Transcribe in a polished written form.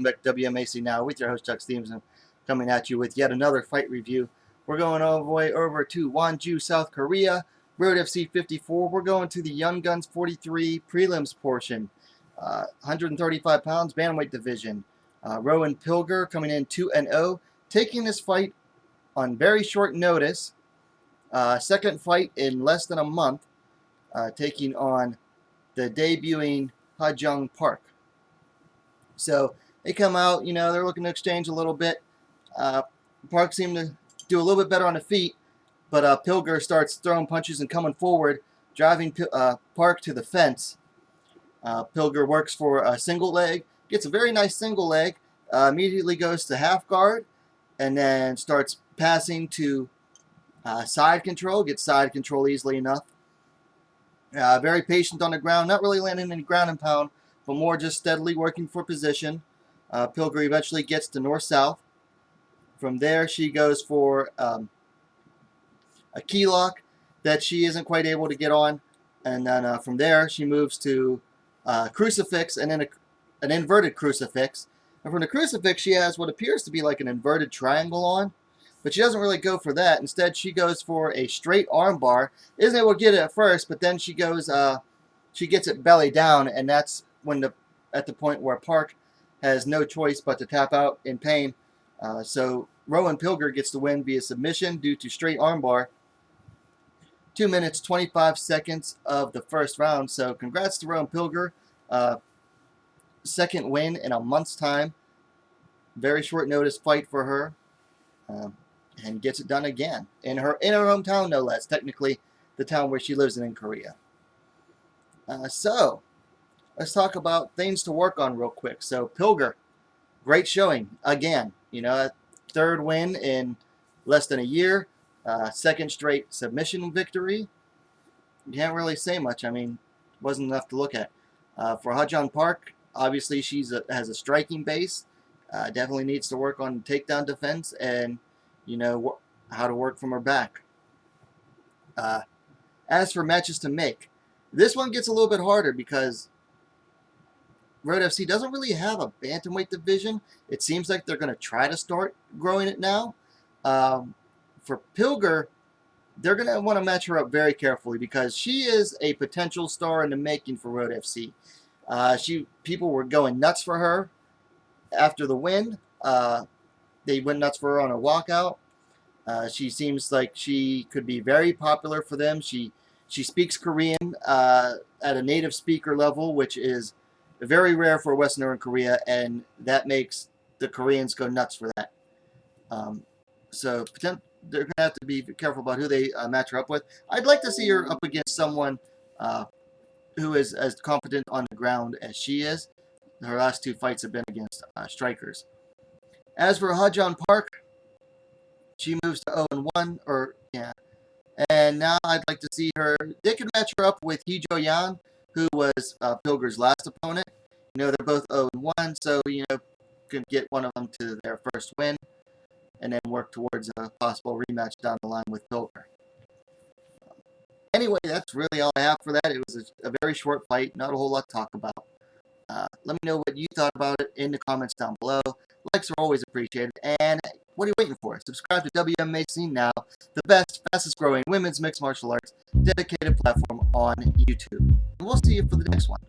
welcome back to WMMA Now with your host Chuck Stevenson, coming at you with yet another fight review. We're going all the way over to Wonju, South Korea, Road FC 54. We're going to the Young Guns 43 prelims portion, 135 pounds, bantamweight division. Rowan Pilger coming in 2-0, taking this fight on very short notice. Second fight in less than a month, taking on the debuting Ha-Jeong Park. So they come out, they're looking to exchange a little bit. Park seemed to do a little bit better on the feet, but Pilger starts throwing punches and coming forward, driving Park to the fence. Pilger works for a single leg, gets a very nice single leg, immediately goes to half guard, and then starts passing to side control, gets side control easily enough. Very patient on the ground, not really landing any ground and pound, but more just steadily working for position. Pilger eventually gets to north-south. From there, she goes for a key lock that she isn't quite able to get on. And then from there, she moves to crucifix and then an inverted crucifix. And from the crucifix, she has what appears to be like an inverted triangle on. But she doesn't really go for that. Instead, she goes for a straight arm bar. Isn't able to get it at first, but then she goes, she gets it belly down, and that's when at the point where Park has no choice but to tap out in pain. So Rowan Pilger gets the win via submission due to straight armbar. 2 minutes, 25 seconds of the first round. So congrats to Rowan Pilger. Second win in a month's time. Very short notice fight for her. And gets it done again. In her hometown, no less. Technically, the town where she lives in Korea. So, let's talk about things to work on real quick. So, Pilger, great showing again. Third win in less than a year. Second straight submission victory. You can't really say much. I mean, wasn't enough to look at. For Ha-Jeong Park, obviously she has a striking base. Definitely needs to work on takedown defense and, how to work from her back. As for matches to make, this one gets a little bit harder because Road FC doesn't really have a bantamweight division. It seems like they're going to try to start growing it now. For Pilger, they're going to want to match her up very carefully because she is a potential star in the making for Road FC. People were going nuts for her after the win. They went nuts for her on a walkout. She seems like she could be very popular for them. She speaks Korean at a native speaker level, which is very rare for a Westerner in Korea, and that makes the Koreans go nuts for that. So they're going to have to be careful about who they match her up with. I'd like to see her up against someone who is as competent on the ground as she is. Her last two fights have been against strikers. As for Ha-Jeong Park, she moves to 0-1, and now I'd like to see her. They could match her up with Ha-Jeong, who was Pilger's last opponent. They're both 0-1, so could get one of them to their first win, and then work towards a possible rematch down the line with Pilger. Anyway, that's really all I have for that. It was a very short fight, not a whole lot to talk about. Let me know what you thought about it in the comments down below. Likes are always appreciated. And what are you waiting for? Subscribe to WMMA Now, the best, fastest growing women's mixed martial arts dedicated platform on YouTube. And we'll see you for the next one.